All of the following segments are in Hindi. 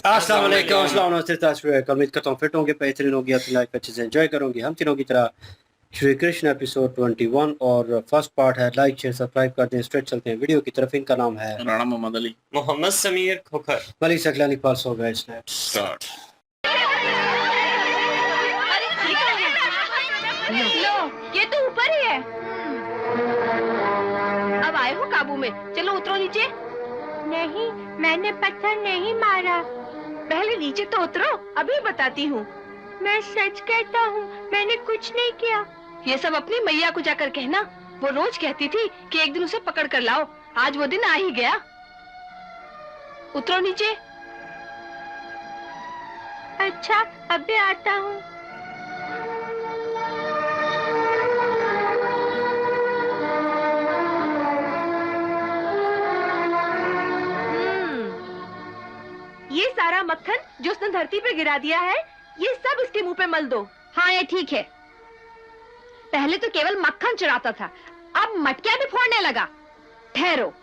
अस्सलाम वालेकुम, अस्सलाम वालेकुम। उम्मीद करता हूँ फिट होंगे, बेहतरीन होगी, अपनी लाइफ अच्छे से एंजॉय करोगे। हम तीनों की तरह श्री कृष्ण एपिसोड 21 और फर्स्ट पार्ट है। लाइक शेयर सब्सक्राइब करते हैं, स्ट्रेट चलते हैं वीडियो की तरफ। इनका नाम है राणा मोहम्मद अली, मोहम्मद समीर खोखर, मलिक सकलानी पास हो गए। स्टार्ट। लो, ये तो ऊपर ही है। अब आए हो काबू में। चलो उतरो नीचे। नहीं, मैंने पत्थर नहीं मारा। पहले नीचे तो उतरो, अभी बताती हूँ। मैं सच कहता हूँ, मैंने कुछ नहीं किया। ये सब अपनी मैया को जाकर कहना। वो रोज कहती थी कि एक दिन उसे पकड़ कर लाओ। आज वो दिन आ ही गया। उतरो नीचे। अच्छा, अभी आता हूँ। ये सारा मक्खन जो उसने धरती पे गिरा दिया है, ये सब इसके मुंह पे मल दो। हाँ, ये ठीक है। पहले तो केवल मक्खन चुराता था, अब मटकियां भी फोड़ने लगा। ठहरो।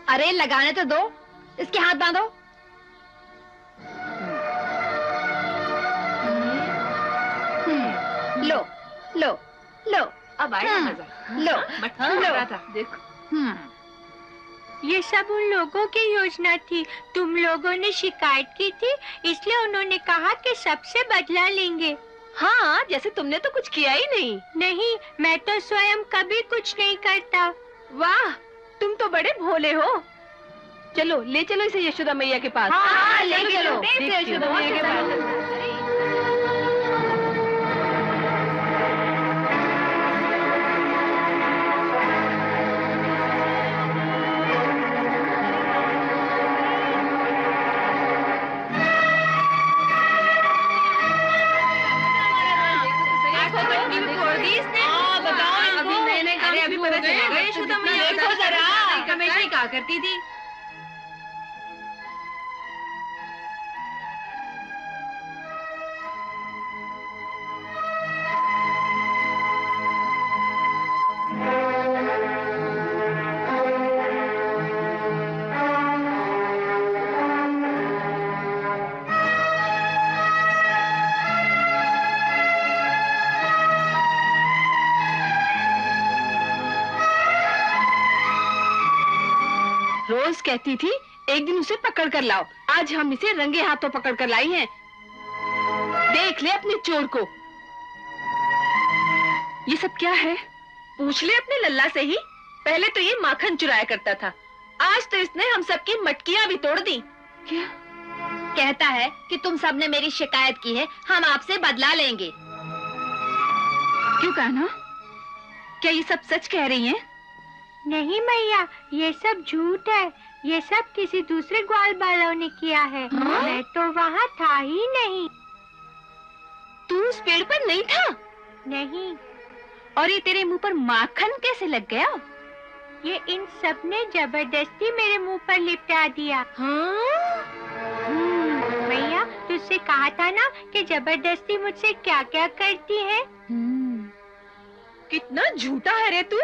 अरे लगाने तो दो, इसके हाथ बांधो। लो लो लो, अब आया मजा। लो मटकी लगा था, देखो। ये सब उन लोगों की योजना थी। तुम लोगों ने शिकायत की थी, इसलिए उन्होंने कहा कि सबसे बदला लेंगे। हाँ, जैसे तुमने तो कुछ किया ही नहीं। नहीं, मैं तो स्वयं कभी कुछ नहीं करता। वाह, तुम तो बड़े भोले हो। चलो ले चलो इसे यशोदा मैया के पास। हाँ, ले चलो यशोदा मैया के पास। कहा करती थी। रोज कहती थी एक दिन उसे पकड़ कर लाओ। आज हम इसे रंगे हाथों पकड़ कर लाई हैं। देख ले अपने चोर को। ये सब क्या है? पूछ ले अपने लल्ला से ही। पहले तो ये माखन चुराया करता था, आज तो इसने हम सबकी मटकियां भी तोड़ दी। क्या कहता है कि तुम सबने मेरी शिकायत की है, हम आपसे बदला लेंगे। क्यों कहना? क्या ये सब सच कह रही हैं? नहीं मैया, ये सब झूठ है। ये सब किसी दूसरे ग्वाल वालों ने किया है। मैं तो वहाँ था ही नहीं। तू उस पेड़ पर नहीं था? नहीं। और ये तेरे मुंह पर माखन कैसे लग गया? ये इन सब ने जबरदस्ती मेरे मुंह पर लिपटा दिया। मैया, तुझसे कहा था ना कि जबरदस्ती मुझसे क्या क्या करती है। कितना झूठा है रे तू।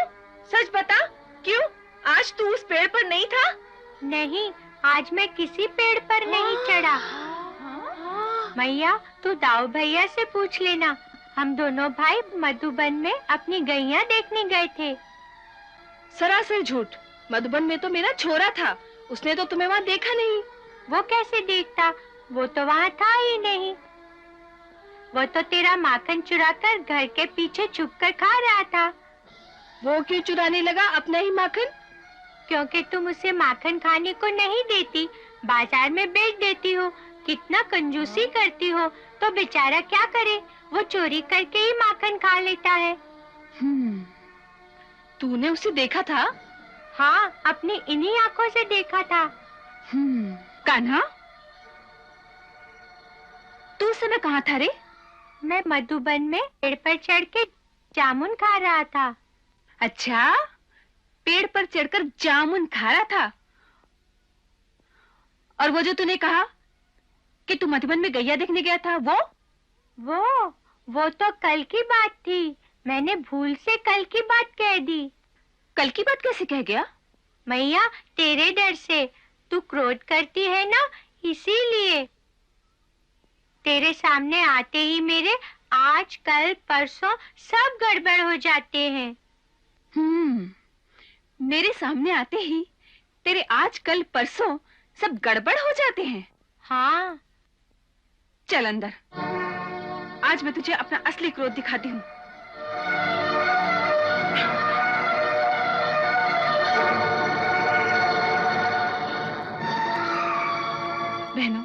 सच बता, क्यों आज तू उस पेड़ पर नहीं था? नहीं, आज मैं किसी पेड़ पर नहीं चढ़ा। मैया, तू दाऊ भैया से पूछ लेना। हम दोनों भाई मधुबन में अपनी गैया देखने गए थे। सरासर झूठ। मधुबन में तो मेरा छोरा था, उसने तो तुम्हें वहाँ देखा नहीं। वो कैसे देखता? वो तो वहाँ था ही नहीं। वो तो तेरा माखन चुराकर घर के पीछे छुपकर खा रहा था। वो क्यों चुराने लगा अपना ही माखन? क्योंकि तुम उसे माखन खाने को नहीं देती, बाजार में बेच देती हो। कितना कंजूसी करती हो। तो बेचारा क्या करे, वो चोरी करके ही माखन खा लेता है। तूने उसे देखा था? हाँ, अपनी इन्हीं आंखों से देखा था। कान्हा, तू उस समय कहाँ था रे? मैं मधुबन में पेड़ पर चढ़ के जामुन खा रहा था। अच्छा, पेड़ पर चढ़कर जामुन खा रहा था। और वो जो तूने कहा कि तू मधुबन में गैया देखने गया था, वो तो कल की बात थी। मैंने भूल से कल की बात कह दी। कल की बात कैसे कह गया? मैया, तेरे डर से। तू क्रोध करती है ना, इसीलिए। तेरे सामने आते ही मेरे आज कल परसों सब गड़बड़ हो जाते हैं। मेरे सामने आते ही तेरे आज कल परसों सब गड़बड़ हो जाते हैं। हाँ। चल अंदर, आज मैं तुझे अपना असली क्रोध दिखाती हूँ। बहनों,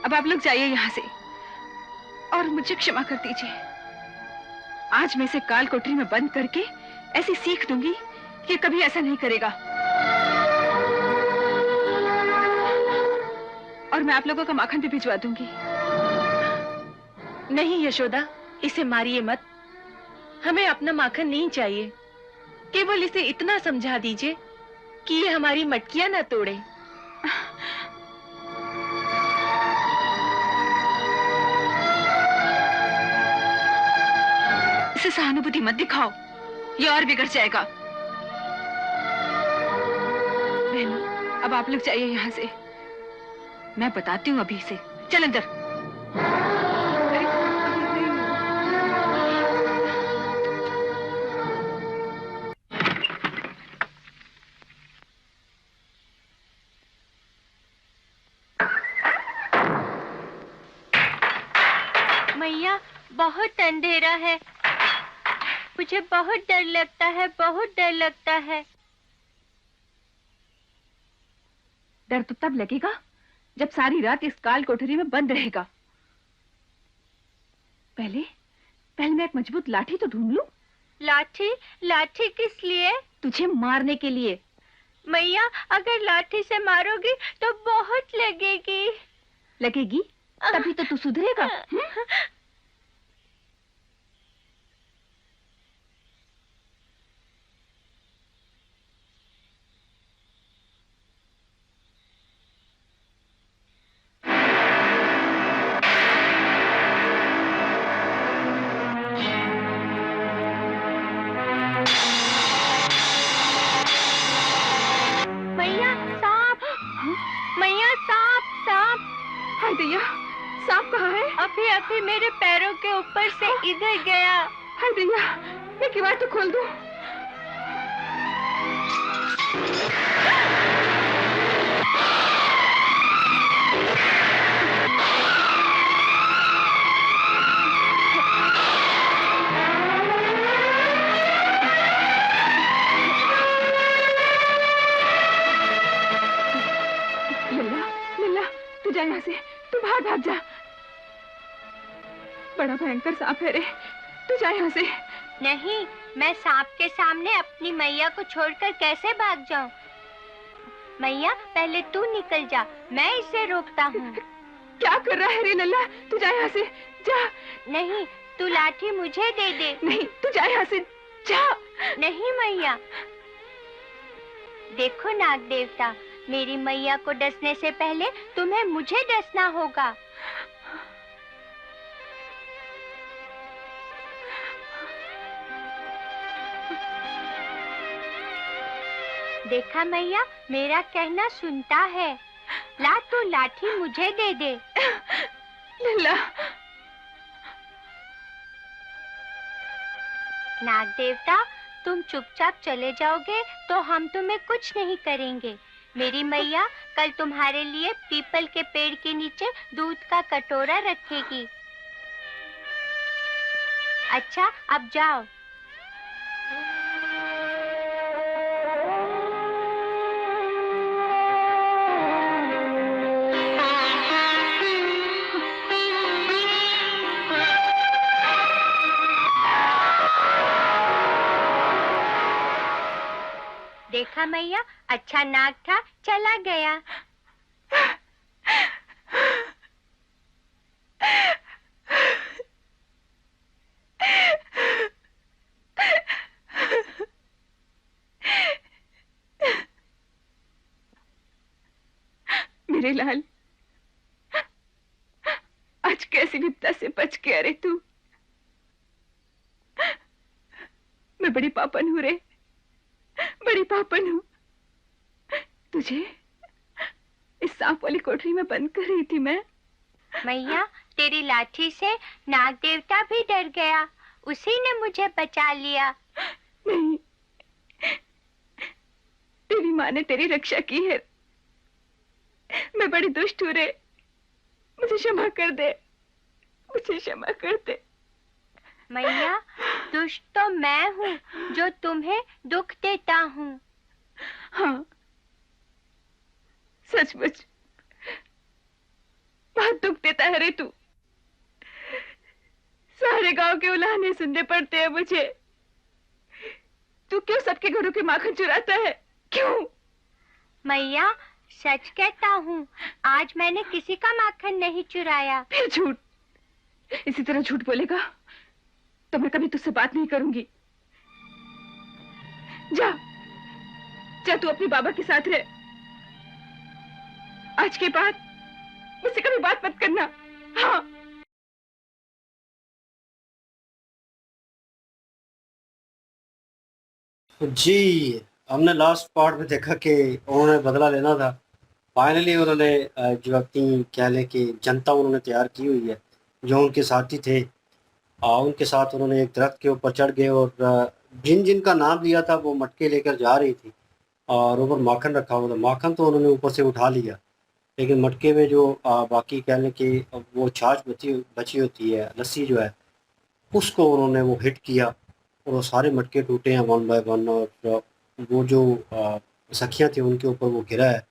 अब आप लोग जाइए यहाँ से और मुझे क्षमा कर दीजिए। आज मैं इसे काल कोठरी में बंद करके ऐसी सीख दूंगी कि कभी ऐसा नहीं करेगा। और मैं आप लोगों का माखन भी भिजवा दूंगी। नहीं यशोदा, इसे मारिए मत। हमें अपना माखन नहीं चाहिए। केवल इसे इतना समझा दीजिए कि ये हमारी मटकियां ना तोड़े। इसे सहानुभूति मत दिखाओ, ये और बिगड़ जाएगा। बहनों, अब आप लोग जाइए यहाँ से। मैं बताती हूँ अभी इसे। चल अंदर। मैया, बहुत अंधेरा है, मुझे बहुत डर लगता है, बहुत डर लगता है। डर तो तब लगेगा जब सारी रात इस काल कोठरी में बंद रहेगा। पहले मैं एक मजबूत लाठी तो ढूंढ लूं। लाठी? लाठी किस लिए? तुझे मारने के लिए। मैया, अगर लाठी से मारोगी तो बहुत लगेगी। लगेगी? तभी तो तू सुधरेगा। मैया, सांप! मैया, सांप! सांप! हाय दैया, सांप कहाँ है? अभी अभी मेरे पैरों के ऊपर से इधर गया। हाय दैया, मैं किवाड़ तो खोल दूं। लल्ला, तू जा यहाँ से, तू बाहर भाग जा। बड़ा भयंकर सांप है रे, तू जा यहाँ से। नहीं, मैं सांप के सामने अपनी मैया को छोड़कर कैसे भाग जाऊं? मैया, पहले तू निकल जा, मैं इसे रोकता हूँ। क्या कर रहा है रे लल्ला? तू जा यहाँ से, जा। नहीं, तू लाठी मुझे दे दे। नहीं, तू जा यहाँ से, जा। नहीं मैया। देखो नाग देवता, मेरी मैया को डसने से पहले तुम्हें मुझे डसना होगा। देखा मैया, मेरा कहना सुनता है। ला, तू लाठी मुझे दे दे। लल्ला। नाग देवता, तुम चुपचाप चले जाओगे तो हम तुम्हें कुछ नहीं करेंगे। मेरी मैया कल तुम्हारे लिए पीपल के पेड़ के नीचे दूध का कटोरा रखेगी। अच्छा, अब जाओ। देखा मैया, अच्छा नाग था, चला गया। मेरे लाल, आज कैसी विपदा से बच गया रे तू। मैं बड़ी पापन हूँ रे, बड़ी पापन हूँ। इस सांप वाली कोठरी में बंद कर रही थी मैं। मैया, तेरी लाठी से नाग देवता भी डर गया, उसी ने मुझे बचा लिया। नहीं, तेरी माँ ने तेरी रक्षा की है। मैं बड़ी दुष्ट हूँ रे, मुझे क्षमा कर दे, मुझे क्षमा कर दे। मैया, दुष्ट तो मैं हूँ जो तुम्हें दुख देता हूँ। हाँ, सचमुच बहुत दुख देता है रे तू। सारे गांव के उलाहने सुनने पड़ते हैं मुझे। तू क्यों सबके घरों के माखन चुराता है, क्यों? मैया, सच कहता हूँ, आज मैंने किसी का माखन नहीं चुराया। फिर झूठ। इसी तरह झूठ बोलेगा तो मैं कभी तुझसे बात नहीं करूंगी। जा, जा तू अपने बाबा के साथ रह। आज के बाद मुझसे कभी बात मत करना। हाँ। जी, हमने लास्ट पार्ट में देखा कि उन्होंने बदला लेना था। फाइनली उन्होंने जो अपनी कह लें कि जनता उन्होंने तैयार की हुई है, जो उनके साथी थे, उनके साथ उन्होंने एक दरख्त के ऊपर चढ़ गए और जिन जिन का नाम लिया था वो मटके लेकर जा रही थी और ऊपर माखन रखा हुआ था। माखन तो उन्होंने ऊपर से उठा लिया, लेकिन मटके में जो बाकी कह लें कि वो छाछ बची होती है, लस्सी जो है, उसको उन्होंने वो हिट किया और वो सारे मटके टूटे हैं वन बाय वन। और वो जो सखियाँ थी उनके ऊपर वो गिरा है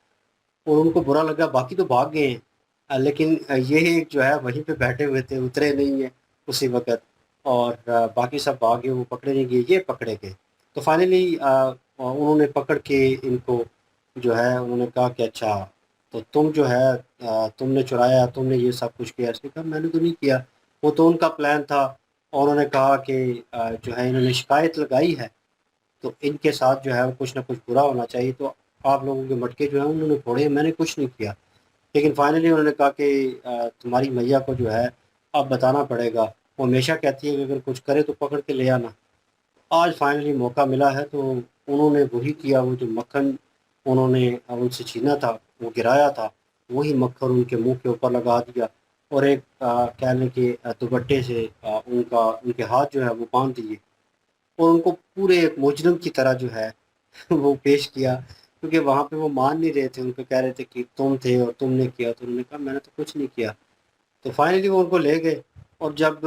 और उनको बुरा लगा। बाकी तो भाग गए हैं, लेकिन ये एक जो है वहीं पे बैठे हुए थे, उतरे नहीं है उसी वक़्त। और बाकी सब भाग गए, वो पकड़े नहीं गए, ये पकड़े गए। तो फाइनली उन्होंने पकड़ के इनको जो है उन्होंने कहा कि अच्छा, तो तुम जो है तुमने चुराया, तुमने ये सब कुछ किया। इसने कहा मैंने तो नहीं किया, वो तो उनका प्लान था। और उन्होंने कहा कि जो है इन्होंने शिकायत लगाई है तो इनके साथ जो है वो कुछ ना कुछ बुरा होना चाहिए। तो आप लोगों के मटके जो हैं उन्होंने फोड़े, मैंने कुछ नहीं किया। लेकिन फाइनली उन्होंने कहा कि तुम्हारी मैया को जो है अब बताना पड़ेगा। वो हमेशा कहती है कि अगर कुछ करे तो पकड़ के ले आना। आज फाइनली मौका मिला है तो उन्होंने वही किया। वो जो मक्खन उन्होंने उनसे छीना था, वो गिराया था, वही मक्खन उनके मुंह के ऊपर लगा दिया और एक कह लें कि दुपट्टे से उनके हाथ जो है वो बांध दिए और उनको पूरे एक मुजरिम की तरह जो है वो पेश किया। क्योंकि वहाँ पे वो मान नहीं रहे थे, उनको कह रहे थे कि तुम थे और तुमने किया। तो उन्होंने कहा मैंने तो कुछ नहीं किया। तो फाइनली वो उनको ले गए और जब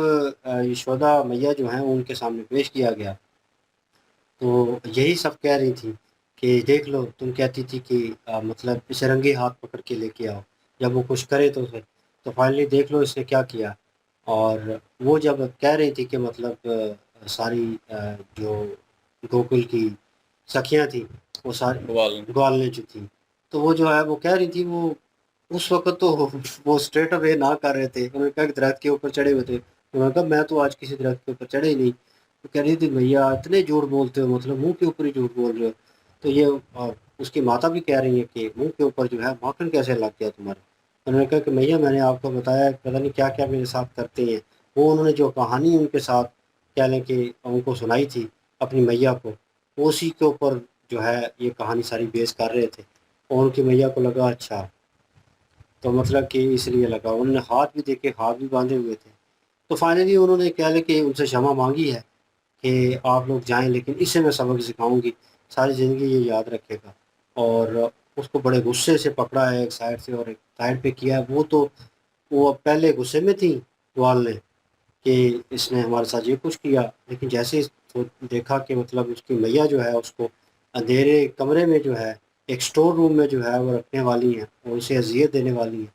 यशोदा मैया जो हैं उनके सामने पेश किया गया तो यही सब कह रही थी कि देख लो, तुम कहती थी कि मतलब इसे रंगे हाथ पकड़ के लेके आओ, जब वो कुछ करे तो उसे। तो फाइनली देख लो इसने क्या किया। और वो जब कह रही थी कि मतलब सारी जो गोकुल की सखियाँ थी वो सारी ग्वालने जो थी, तो वो जो है वो कह रही थी, वो उस वक़्त तो वो स्ट्रेट अवे ना कर रहे थे। उन्होंने कहा कि दरख्त के ऊपर चढ़े हुए थे। उन्होंने कहा मैं तो आज किसी दरख्त के ऊपर चढ़े ही नहीं। तो कह रही थी भैया इतने झूठ बोलते हो, मतलब मुँह के ऊपर ही झूठ बोल रहे हो। तो ये उसकी माता भी कह रही है कि मुँह के ऊपर जो है माखन कैसे लग गया तुम्हारे। उन्होंने कहा कि भैया मैंने आपको बताया, पता नहीं क्या-क्या मेरे साथ करते हैं। वो उन्होंने जो कहानी उनके साथ कह लें कि उनको सुनाई थी अपनी मैया को, वो उसी के ऊपर जो है ये कहानी सारी बेस कर रहे थे। और उनकी मैया को लगा अच्छा, तो मतलब कि इसलिए लगा। उन्होंने हाथ भी देखे, हाथ भी बांधे हुए थे। तो फाइनली उन्होंने कह लें कि उनसे क्षमा मांगी है कि आप लोग जाएं, लेकिन इससे मैं सबक सिखाऊंगी, सारी ज़िंदगी ये याद रखेगा। और उसको बड़े गुस्से से पकड़ा है एक साइड से और एक साइड पे किया है। वो तो वो पहले गुस्से में थी ग्वाल ने कि इसने हमारे साथ ये कुछ किया, लेकिन जैसे ही तो देखा कि मतलब उसकी मैया जो है उसको अंधेरे कमरे में जो है एक स्टोर रूम में जो है वो रखने वाली हैं और उसे अजियत देने वाली हैं,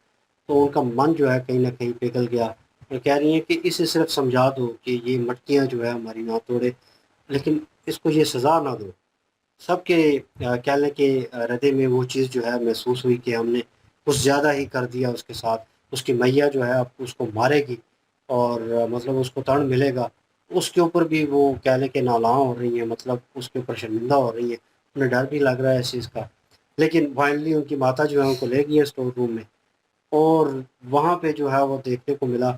तो उनका मन जो है कहीं न कहीं पिघल गया। और कह रही हैं कि इसे सिर्फ़ समझा दो कि ये मटकियाँ जो है हमारी ना तोड़े, लेकिन इसको ये सज़ा ना दो। सबके कह लें कि हृदय में वो चीज़ जो है महसूस हुई कि हमने कुछ ज़्यादा ही कर दिया उसके साथ। उसकी मैया जो है अब उसको मारेगी और मतलब उसको दंड मिलेगा। उसके ऊपर भी वो कह लें कि नालां हो रही हैं, मतलब उसके ऊपर शर्मिंदा हो रही हैं। उन्हें डर भी लग रहा है इस चीज़ का। लेकिन फाइनली उनकी माता जो है उनको ले गई है स्टोर रूम में और वहाँ पे जो है वो देखने को मिला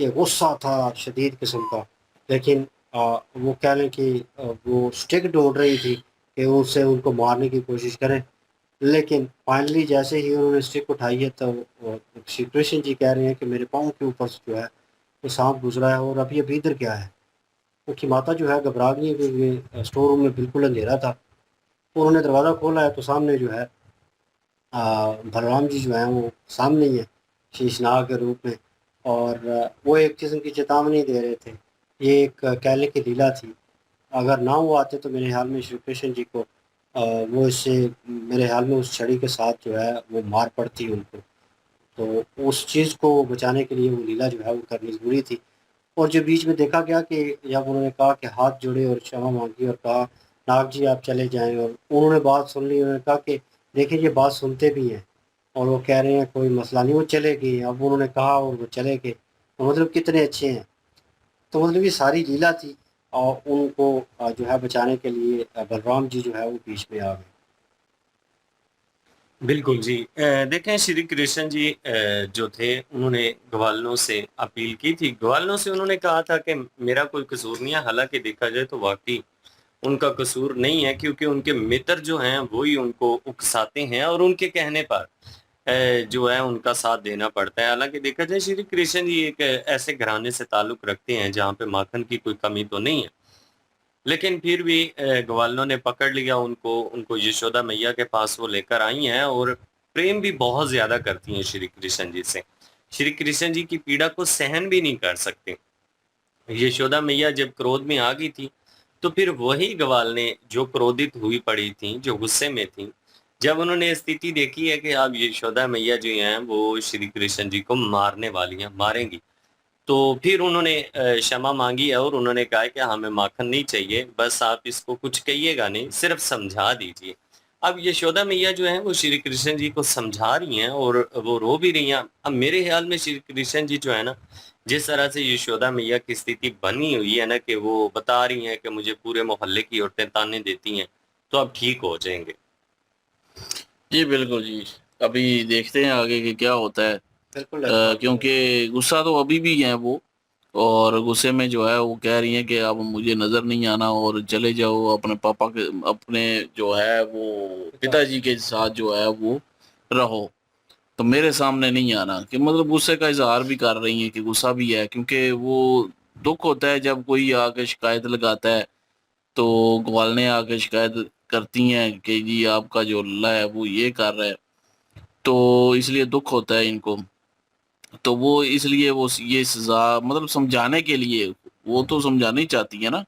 कि गुस्सा था शदीद किस्म का। लेकिन वो कह लें कि वो स्टिक ढूँढ रही थी कि उससे उनको मारने की कोशिश करें, लेकिन फाइनली जैसे ही उन्होंने स्टिक उठाई है तो श्री कृष्ण जी कह रहे हैं कि मेरे पाँव के ऊपर से जो है वो सांप गुजरा है और अभी इधर क्या है। उनकी माता जो है घबरा गई है क्योंकि स्टोर रूम में बिल्कुल अंधेरा था। उन्होंने दरवाज़ा खोला है तो सामने जो है बलराम जी जो हैं वो सामने ही है शीशनाग के रूप में। और वो एक किस्म की चेतावनी दे रहे थे। ये एक कहने की लीला थी। अगर ना वो आते तो मेरे ख्याल में श्री कृष्ण जी को वो इससे मेरे ख्याल में उस छड़ी के साथ जो है वो मार पड़ती उनको। तो उस चीज़ को बचाने के लिए वो लीला जो है वो करनी ज़रूरी थी। और जो बीच में देखा गया कि जब उन्होंने कहा कि हाथ जोड़े और क्षमा मांगी और कहा नाग जी आप चले जाएं, और उन्होंने बात सुन ली। उन्होंने कहा कि देखिए ये बात सुनते भी हैं और वो कह रहे हैं कोई मसला नहीं, वो चले गए। अब उन्होंने कहा और वो चले गए, तो मतलब कितने अच्छे हैं। तो मतलब ये सारी लीला थी और उनको जो है बचाने के लिए बलराम जी जो है वो बीच में आ गए। बिल्कुल जी। देखें श्री कृष्ण जी जो थे उन्होंने ग्वालों से अपील की थी। ग्वालों से उन्होंने कहा था कि मेरा कोई कसूर नहीं है। हालांकि देखा जाए तो वाकई उनका कसूर नहीं है, क्योंकि उनके मित्र जो हैं वो ही उनको उकसाते हैं और उनके कहने पर जो है उनका साथ देना पड़ता है। हालांकि देखा जाए श्री कृष्ण जी एक ऐसे घराने से ताल्लुक रखते हैं जहाँ पे माखन की कोई कमी तो नहीं है, लेकिन फिर भी ग्वालों ने पकड़ लिया उनको। उनको यशोदा मैया के पास वो लेकर आई हैं और प्रेम भी बहुत ज्यादा करती हैं श्री कृष्ण जी से। श्री कृष्ण जी की पीड़ा को सहन भी नहीं कर सकते। यशोदा मैया जब क्रोध में आ गई थी तो फिर वही ग्वाल ने जो क्रोधित हुई पड़ी थी, जो गुस्से में थी, जब उन्होंने स्थिति देखी है कि अब यशोदा मैया जो हैं वो श्री कृष्ण जी को मारने वाली हैं, मारेंगी, तो फिर उन्होंने क्षमा मांगी है और उन्होंने कहा कि हमें माखन नहीं चाहिए, बस आप इसको कुछ कहिएगा नहीं, सिर्फ समझा दीजिए। अब यशोदा मैया जो है वो श्री कृष्ण जी को समझा रही हैं और वो रो भी रही हैं। अब मेरे ख्याल में श्री कृष्ण जी जो है ना, जिस तरह से यशोदा मैया की स्थिति बनी हुई है ना, कि वो बता रही हैं कि मुझे पूरे मोहल्ले की औरतें ताने देती हैं, तो अब ठीक हो जाएंगे। जी बिल्कुल जी। अभी देखते हैं आगे कि क्या होता है। बिल्कुल क्योंकि गुस्सा तो अभी भी है वो, और गुस्से में जो है वो कह रही हैं कि अब मुझे नजर नहीं आना और चले जाओ अपने पापा के, अपने जो है वो पिताजी के साथ जो है वो रहो, तो मेरे सामने नहीं आना। कि मतलब गुस्से का इजहार भी कर रही हैं कि गुस्सा भी है, क्योंकि वो दुख होता है जब कोई आके शिकायत लगाता है। तो ग्वालने आके शिकायत करती हैं कि जी आपका जो लल्ला है वो ये कर रहा है, तो इसलिए दुख होता है इनको। तो वो इसलिए वो ये सजा मतलब समझाने के लिए, वो तो समझाना ही चाहती है ना,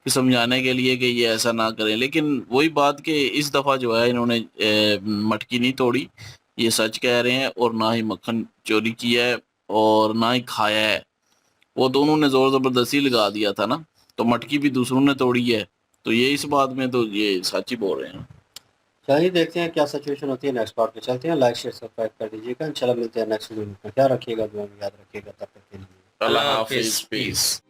कि समझाने के लिए कि ये ऐसा ना करें। लेकिन वही बात कि इस दफ़ा जो है इन्होंने मटकी नहीं तोड़ी, ये सच कह रहे हैं, और ना ही मक्खन चोरी किया है और ना ही खाया है। वो दोनों ने जोर जबरदस्ती लगा दिया था ना, तो मटकी भी दूसरों ने तोड़ी है, तो ये इस बात में तो ये सच ही बोल रहे हैं। चलिए देखते हैं क्या सिचुएशन होती है। नेक्स्ट पार्ट पे चलते हैं। लाइक शेयर सब्सक्राइब कर दीजिएगा। इंशाल्लाह मिलते हैं नेक्स्ट वीडियो में। क्या रखिएगा, दुआ में याद रखिएगा। तब तक के लिए अल्लाह हाफिज, पीस।